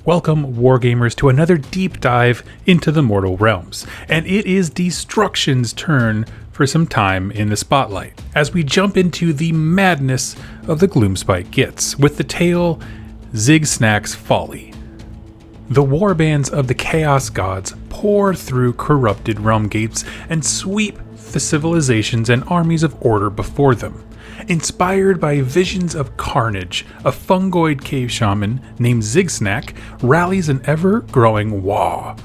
Welcome, Wargamers, to another deep dive into the mortal realms, and it is Destruction's turn for some time in the spotlight, as we jump into the madness of the Gloomspite Gitz, with the tale Zigsnak's Folly. The warbands of the Chaos Gods pour through corrupted realm gates and sweep the civilizations and armies of order before them. Inspired by visions of carnage, a fungoid cave shaman named Zigsnak rallies an ever-growing Waaagh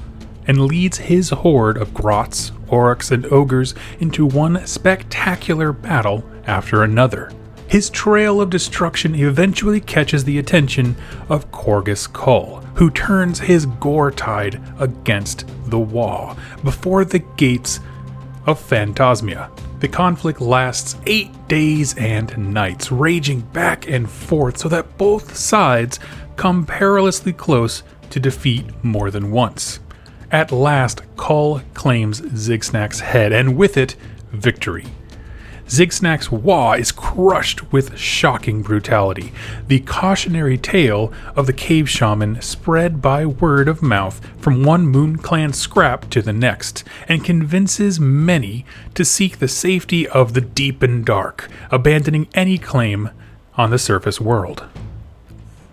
and leads his horde of grots, orcs, and ogres into one spectacular battle after another. His trail of destruction eventually catches the attention of Khorgus Khul, who turns his gore tide against the Waaagh before the gates of Phantasmia. The conflict lasts 8 days and nights, raging back and forth so that both sides come perilously close to defeat more than once. At last, Khul claims Zigsnak's head, and with it, victory. Zigsnak's Waaagh is crushed with shocking brutality, the cautionary tale of the Cave Shaman spread by word of mouth from one Moon Clan scrap to the next, and convinces many to seek the safety of the deep and dark, abandoning any claim on the surface world.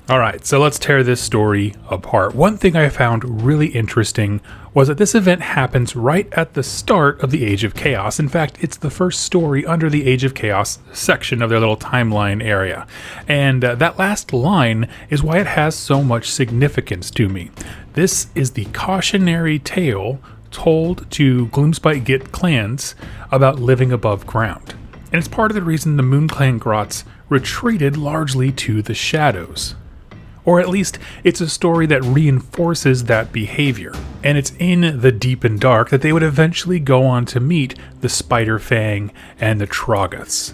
Alright, so let's tear this story apart. One thing I found really interesting was that this event happens right at the start of the Age of Chaos. In fact, it's the first story under the Age of Chaos section of their little timeline area. And that last line is why it has so much significance to me. This is the cautionary tale told to Gloomspite Gitz clans about living above ground. And it's part of the reason the Moon Clan Grots retreated largely to the shadows. Or at least, it's a story that reinforces that behavior. And it's in the deep and dark that they would eventually go on to meet the Spider Fang and the Troggoths.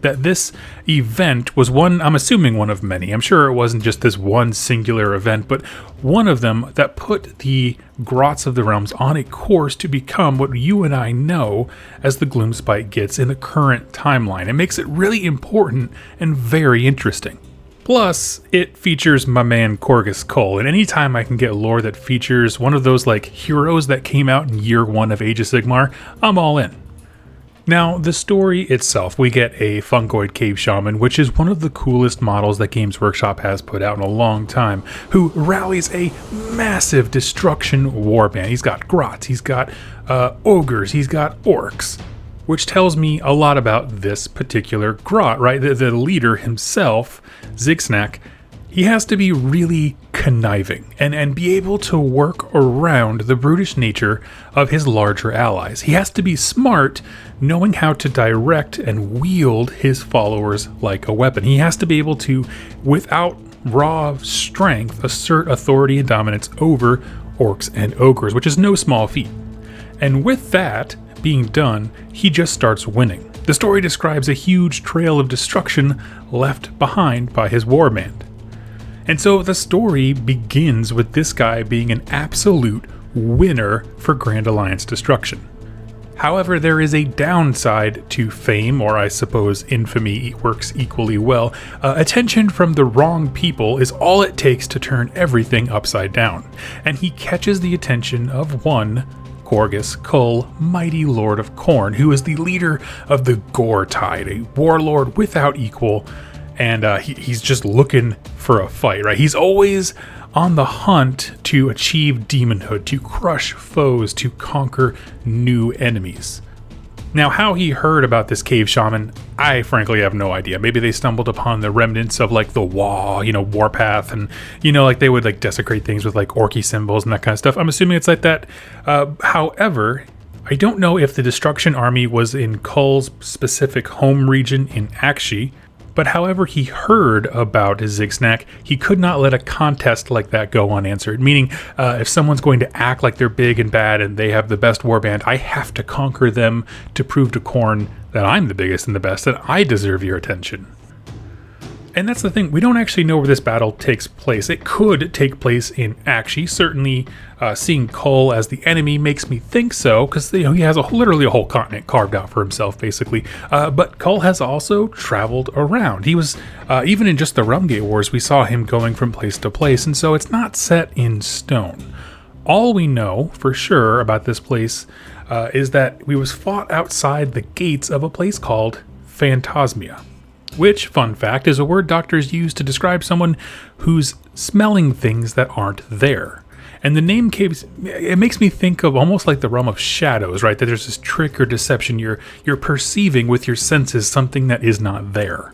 That this event was one, I'm assuming one of many. I'm sure it wasn't just this one singular event, but one of them that put the Grots of the Realms on a course to become what you and I know as the Gloomspite Gitz in the current timeline. It makes it really important and very interesting. Plus, it features my man Khorgus Khul, and anytime I can get lore that features one of those like heroes that came out in year 1 of Age of Sigmar, I'm all in. Now, the story itself, we get a fungoid cave shaman, which is one of the coolest models that Games Workshop has put out in a long time, who rallies a massive destruction warband. He's got grots, he's got ogres, he's got orcs. Which tells me a lot about this particular grot, right? The leader himself, Zigsnak, he has to be really conniving and be able to work around the brutish nature of his larger allies. He has to be smart, knowing how to direct and wield his followers like a weapon. He has to be able to, without raw strength, assert authority and dominance over orcs and ogres, which is no small feat. And with that being done, he just starts winning. The story describes a huge trail of destruction left behind by his warband. And so the story begins with this guy being an absolute winner for Grand Alliance destruction. However, there is a downside to fame, or I suppose infamy works equally well. Attention from the wrong people is all it takes to turn everything upside down. And he catches the attention of one Khorgus Khul, mighty lord of Khorne, who is the leader of the Gore Tide, a warlord without equal, and he's just looking for a fight, right? He's always on the hunt to achieve demonhood, to crush foes, to conquer new enemies. Now, how he heard about this cave shaman, I frankly have no idea. Maybe they stumbled upon the remnants of like the Waaagh, Warpath, and like they would like desecrate things with like orky symbols and that kind of stuff. I'm assuming it's like that. However, I don't know if the Destruction Army was in Khul's specific home region in Akshi, but however he heard about Zigsnak, he could not let a contest like that go unanswered. Meaning, if someone's going to act like they're big and bad and they have the best warband, I have to conquer them to prove to Khorne that I'm the biggest and the best, and I deserve your attention. And that's the thing, we don't actually know where this battle takes place. It could take place in Akshi. Certainly seeing Khul as the enemy makes me think so, because he has literally a whole continent carved out for himself, basically. But Khul has also traveled around. He was, even in just the Realmgate Wars, we saw him going from place to place, and so it's not set in stone. All we know for sure about this place is that we was fought outside the gates of a place called Phantasmia. Which, fun fact, is a word doctors use to describe someone who's smelling things that aren't there. And the name caves, it makes me think of almost like the realm of shadows, right? That there's this trick or deception you're perceiving with your senses something that is not there.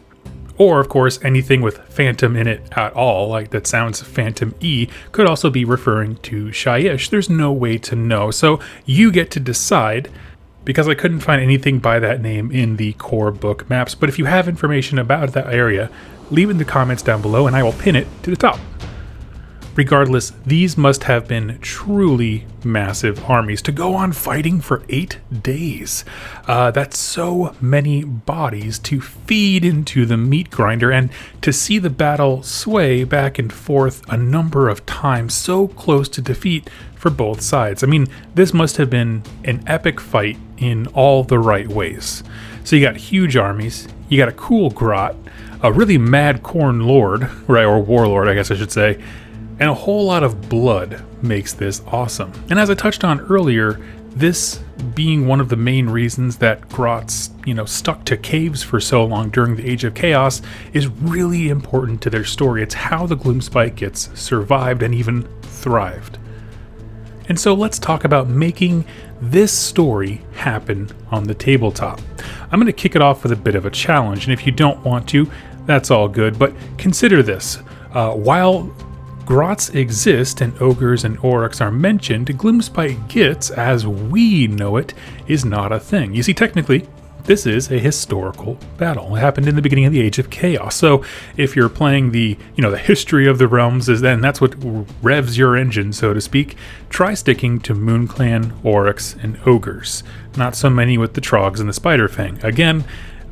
Or, of course, anything with phantom in it at all, like that sounds phantom-y, could also be referring to Shyish. There's no way to know, so you get to decide, because I couldn't find anything by that name in the core book maps. But if you have information about that area, leave it in the comments down below and I will pin it to the top. Regardless, these must have been truly massive armies to go on fighting for 8 days. That's so many bodies to feed into the meat grinder, and to see the battle sway back and forth a number of times, so close to defeat for both sides. I mean, this must have been an epic fight in all the right ways. So you got huge armies, you got a cool grot, a really mad Khorne lord, right, or warlord I guess I should say, and a whole lot of blood makes this awesome. And as I touched on earlier, this being one of the main reasons that grots, stuck to caves for so long during the Age of Chaos is really important to their story. It's how the Gloomspite Gitz survived and even thrived. And so let's talk about making this story happen on the tabletop. I'm going to kick it off with a bit of a challenge, and if you don't want to, that's all good, but consider this. While grots exist and ogres and aurochs are mentioned, Gloomspite Gitz, as we know it, is not a thing. You see, technically, this is a historical battle. It happened in the beginning of the Age of Chaos. So if you're playing the history of the realms, then that's what revs your engine, so to speak. Try sticking to MoonClan, aurochs, and ogres. Not so many with the trogs and the Spiderfang. Again,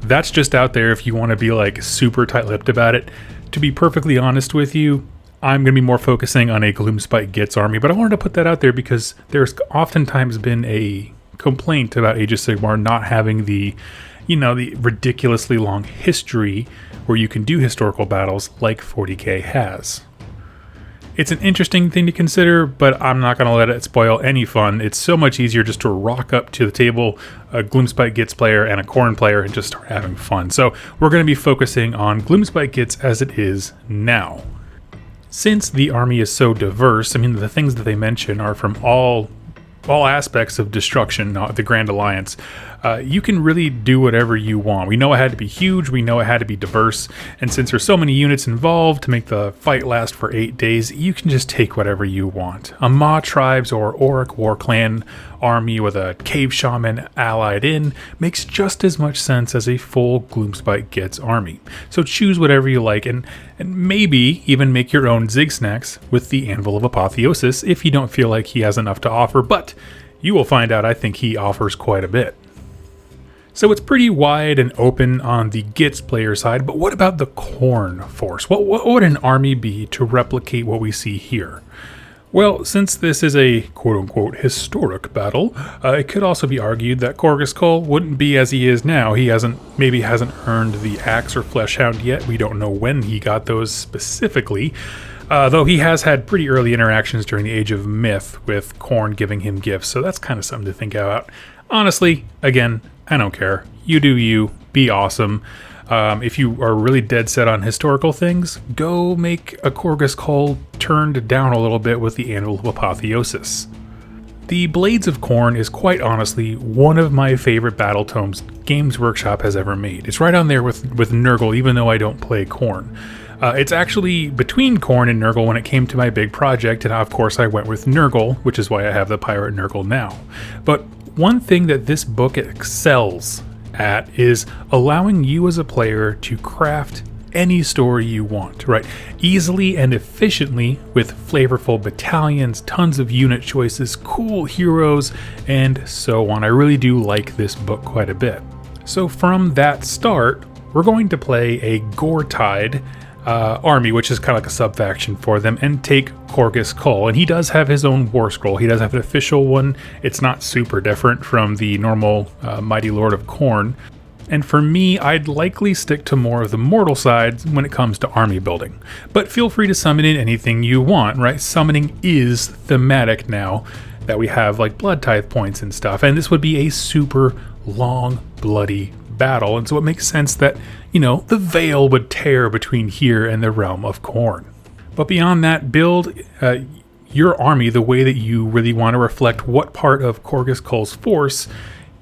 that's just out there if you want to be like super tight-lipped about it. To be perfectly honest with you, I'm going to be more focusing on a Gloomspite Gitz army, but I wanted to put that out there because there's oftentimes been a complaint about Age of Sigmar not having the ridiculously long history where you can do historical battles like 40k has. It's an interesting thing to consider, but I'm not going to let it spoil any fun. It's so much easier just to rock up to the table, a Gloomspite Gitz player and a Khorne player, and just start having fun. So we're going to be focusing on Gloomspite Gitz as it is now. Since the army is so diverse, I mean, the things that they mention are from all aspects of destruction, the Grand Alliance. You can really do whatever you want. We know it had to be huge, we know it had to be diverse, and since there's so many units involved to make the fight last for 8 days, you can just take whatever you want. A Maw tribes or Auroch war clan army with a Cave Shaman allied in makes just as much sense as a full Gloomspite Gitz army. So choose whatever you like, and maybe even make your own Zigsnaks with the Anvil of Apotheosis if you don't feel like he has enough to offer, but you will find out I think he offers quite a bit. So it's pretty wide and open on the Gitz player side, but what about the Khorne force? What would an army be to replicate what we see here? Well, since this is a quote-unquote historic battle, it could also be argued that Khorgus Khul wouldn't be as he is now. He maybe hasn't earned the axe or fleshhound yet. We don't know when he got those specifically, though he has had pretty early interactions during the Age of Myth with Khorne giving him gifts, so that's kind of something to think about. Honestly, again, I don't care. You do you. Be awesome. If you are really dead set on historical things, go make a Khorgus Khul turned down a little bit with the Anvil of Apotheosis. The Blades of Khorne is quite honestly one of my favorite battle tomes Games Workshop has ever made. It's right on there with Nurgle, even though I don't play Khorne. It's actually between Khorne and Nurgle when it came to my big project, and of course I went with Nurgle, which is why I have the Pirate Nurgle now. But one thing that this book excels at is allowing you as a player to craft any story you want, right? Easily and efficiently with flavorful battalions, tons of unit choices, cool heroes, and so on. I really do like this book quite a bit. So from that start, we're going to play a Gore-Tide army, which is kind of like a sub-faction for them, and take Khorgus Khul. And he does have his own war scroll. He does have an official one. It's not super different from the normal Mighty Lord of Khorne. And for me, I'd likely stick to more of the mortal side when it comes to army building. But feel free to summon in anything you want, right? Summoning is thematic now that we have like blood tithe points and stuff. And this would be a super long, bloody battle. And so it makes sense that, you know, the veil would tear between here and the realm of Khorne. But beyond that, build your army the way that you really want to reflect what part of Khorgus Khul's force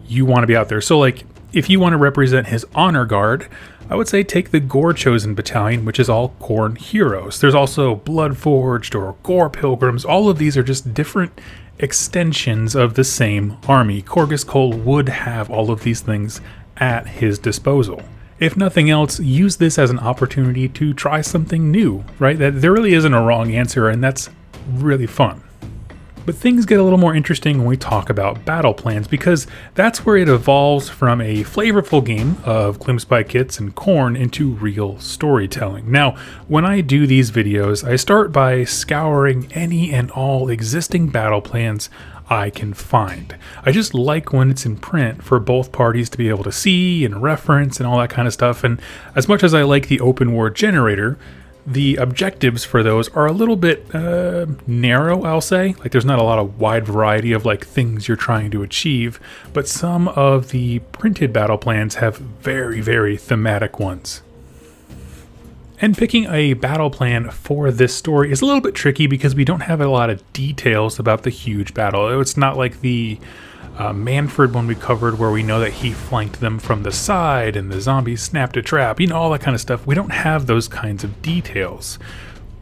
you want to be out there. So like, if you want to represent his honor guard, I would say take the Gore Chosen Battalion, which is all Khorne heroes. There's also Bloodforged or Gore Pilgrims. All of these are just different extensions of the same army. Khorgus Khul would have all of these things at his disposal. If nothing else, use this as an opportunity to try something new, right? That there really isn't a wrong answer, and that's really fun. But things get a little more interesting when we talk about battle plans, because that's where it evolves from a flavorful game of Gloomspite Gitz and Khorne into real storytelling. Now, when I do these videos, I start by scouring any and all existing battle plans I can find. I just like when it's in print for both parties to be able to see and reference and all that kind of stuff. And as much as I like the open war generator, the objectives for those are a little bit narrow, I'll say. Like there's not a lot of wide variety of like things you're trying to achieve, but some of the printed battle plans have very, very thematic ones. And picking a battle plan for this story is a little bit tricky because we don't have a lot of details about the huge battle. It's not like the Manfred one we covered where we know that he flanked them from the side and the zombies snapped a trap, you know, all that kind of stuff. We don't have those kinds of details.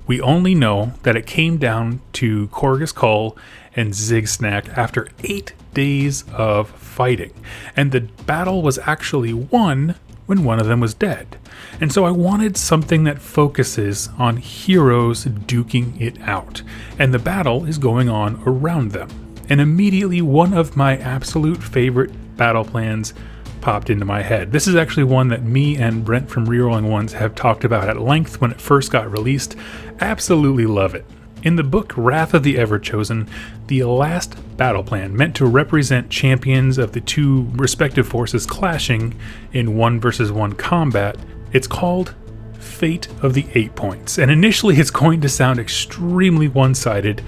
We only know that it came down to Khorgus Khul and Zigsnak after 8 days of fighting. And the battle was actually won when one of them was dead. And so I wanted something that focuses on heroes duking it out. And the battle is going on around them. And immediately one of my absolute favorite battle plans popped into my head. This is actually one that me and Brent from Rerolling Ones have talked about at length when it first got released. Absolutely love it. In the book Wrath of the Everchosen, the last battle plan meant to represent champions of the two respective forces clashing in 1v1 combat. It's called Fate of the 8 Points. And initially it's going to sound extremely one-sided,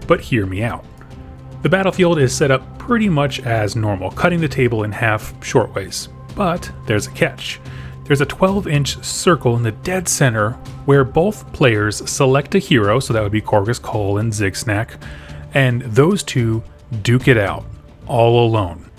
but hear me out. The battlefield is set up pretty much as normal, cutting the table in half shortways. But there's a catch. There's a 12-inch circle in the dead center where both players select a hero, so that would be Khorgus Khul and Zigsnak, and those two duke it out, all alone.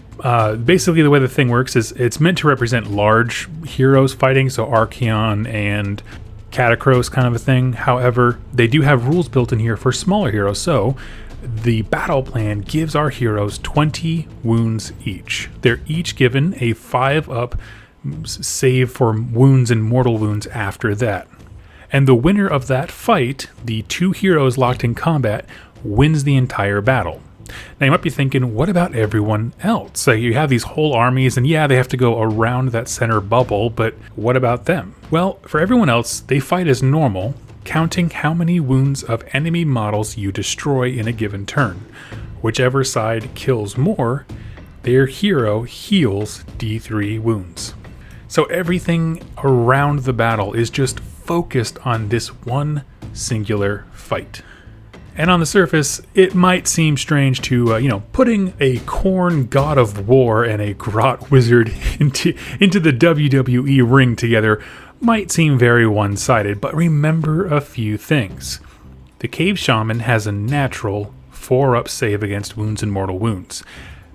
Basically, the way the thing works is it's meant to represent large heroes fighting, so Archaon and Catacross kind of a thing. However, they do have rules built in here for smaller heroes, so the battle plan gives our heroes 20 wounds each. They're each given a 5-up save for wounds and mortal wounds after that. And the winner of that fight, the two heroes locked in combat, wins the entire battle. Now you might be thinking, what about everyone else? So you have these whole armies, and yeah, they have to go around that center bubble, but what about them? Well, for everyone else, they fight as normal, counting how many wounds of enemy models you destroy in a given turn. Whichever side kills more, their hero heals D3 wounds. So everything around the battle is just focused on this one singular fight. And on the surface, it might seem strange to, putting a Khorne god of war and a grot wizard into the WWE ring together might seem very one-sided, but remember a few things. The Cave Shaman has a natural 4-up save against wounds and mortal wounds.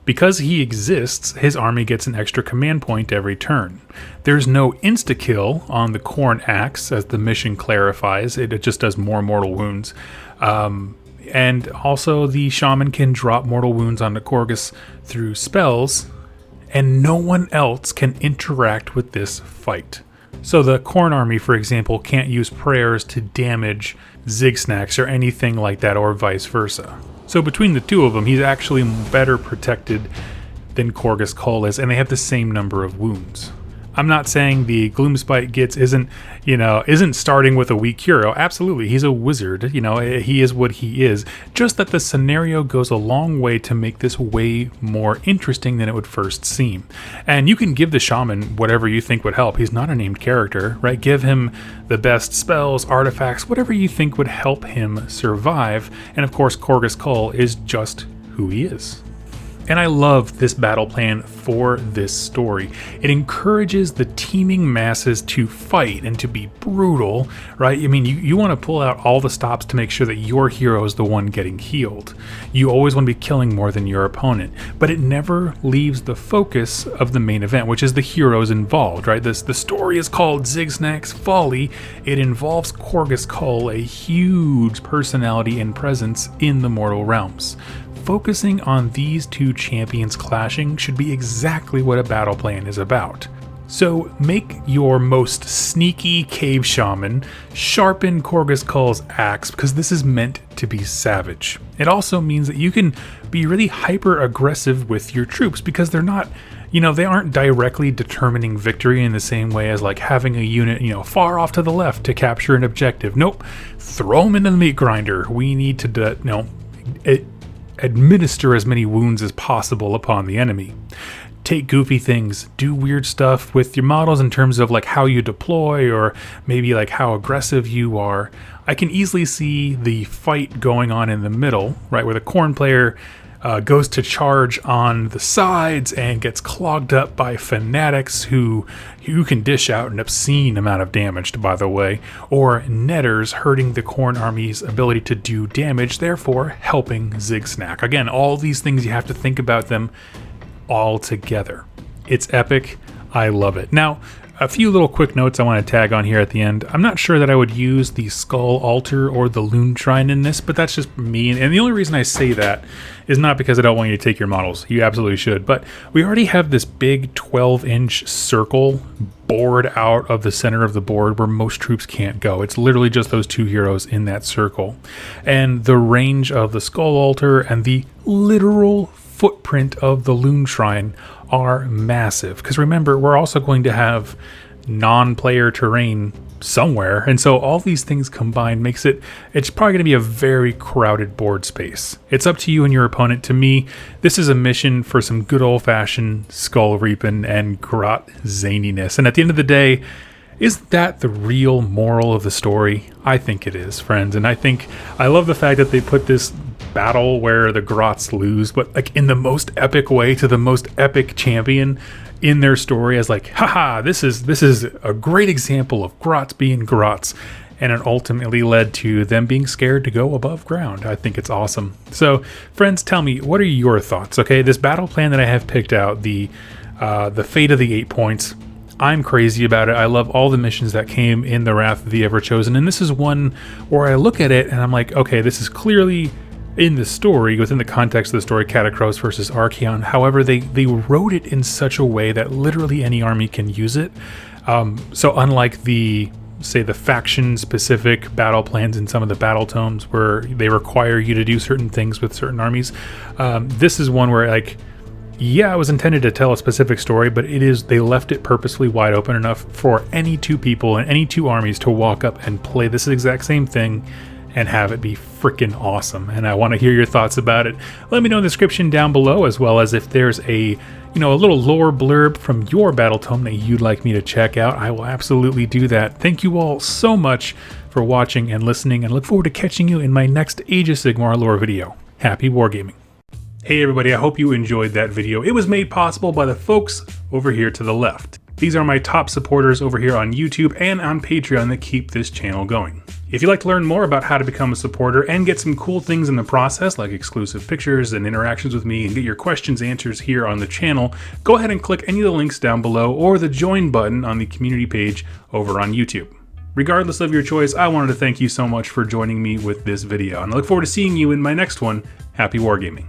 Because he exists, his army gets an extra command point every turn. There's no insta-kill on the Khorne axe, as the mission clarifies. It just does more mortal wounds. And also the shaman can drop mortal wounds onto Khorgus through spells, and no one else can interact with this fight. So the Khorne army, for example, can't use prayers to damage Zigsnaks or anything like that, or vice versa. So between the two of them, he's actually better protected than Khorgus Khul is, and they have the same number of wounds. I'm not saying the Gloomspite Gitz isn't starting with a weak hero. Absolutely, he's a wizard. He is what he is. Just that the scenario goes a long way to make this way more interesting than it would first seem. And you can give the shaman whatever you think would help. He's not a named character, right? Give him the best spells, artifacts, whatever you think would help him survive. And of course, Khorgus Khul is just who he is. And I love this battle plan for this story. It encourages the teeming masses to fight and to be brutal, right? I mean, you want to pull out all the stops to make sure that your hero is the one getting healed. You always want to be killing more than your opponent, but it never leaves the focus of the main event, which is the heroes involved, right? The story is called Zigsnak's Folly. It involves Khorgus Khul, a huge personality and presence in the mortal realms. Focusing on these two champions clashing should be exactly what a battle plan is about. So make your most sneaky cave shaman sharpen Khorgus Khul's axe, because this is meant to be savage. It also means that you can be really hyper aggressive with your troops, because they're not, they aren't directly determining victory in the same way as like having a unit, far off to the left to capture an objective. Nope, throw them into the meat grinder. We need to, administer as many wounds as possible upon the enemy. Take goofy things, do weird stuff with your models in terms of like how you deploy, or maybe like how aggressive you are. I can easily see the fight going on in the middle, right, where the Khorne player goes to charge on the sides and gets clogged up by fanatics who you can dish out an obscene amount of damage to, by the way, or netters hurting the Khorne army's ability to do damage, therefore helping Zigsnak. Again, all these things, you have to think about them all together. It's epic. I love it. Now, a few little quick notes I want to tag on here at the end. I'm not sure that I would use the Skull Altar or the Loon Shrine in this, but that's just me. And the only reason I say that is not because I don't want you to take your models. You absolutely should. But we already have this big 12-inch circle bored out of the center of the board where most troops can't go. It's literally just those two heroes in that circle. And the range of the Skull Altar and the literal footprint of the Loon Shrine are massive, because remember, we're also going to have non-player terrain somewhere, and so all these things combined makes it's probably going to be a very crowded board space. It's up to you and your opponent. To me, this is a mission for some good old-fashioned skull reaping and grot zaniness, and at the end of the day, isn't that the real moral of the story? I think it is, friends, and I love the fact that they put this battle where the grots lose, but like in the most epic way, to the most epic champion in their story, as like, haha, this is a great example of grots being grots, and it ultimately led to them being scared to go above ground. I think it's awesome. So friends, tell me, what are your thoughts? Okay, this battle plan that I have picked out, the Fate of the 8 points, I'm crazy about it. I love all the missions that came in the Wrath of the Everchosen, and this is one where I look at it and I'm like, okay, this is clearly in the story, within the context of the story, Catacross versus Archaon. However, they wrote it in such a way that literally any army can use it. So unlike the faction-specific battle plans in some of the battle tomes where they require you to do certain things with certain armies, this is one where, like, yeah, it was intended to tell a specific story, but they left it purposefully wide open enough for any two people and any two armies to walk up and play this exact same thing and have it be freaking awesome. And I want to hear your thoughts about it. Let me know in the description down below, as well as if there's a little lore blurb from your battle tome that you'd like me to check out. I will absolutely do that. Thank you all so much for watching and listening, and look forward to catching you in my next Age of Sigmar lore video. Happy wargaming. Hey everybody, I hope you enjoyed that video. It was made possible by the folks over here to the left. These are my top supporters over here on YouTube and on Patreon that keep this channel going. If you'd like to learn more about how to become a supporter and get some cool things in the process, like exclusive pictures and interactions with me, and get your questions answered here on the channel, go ahead and click any of the links down below or the join button on the community page over on YouTube. Regardless of your choice, I wanted to thank you so much for joining me with this video, and I look forward to seeing you in my next one. Happy wargaming.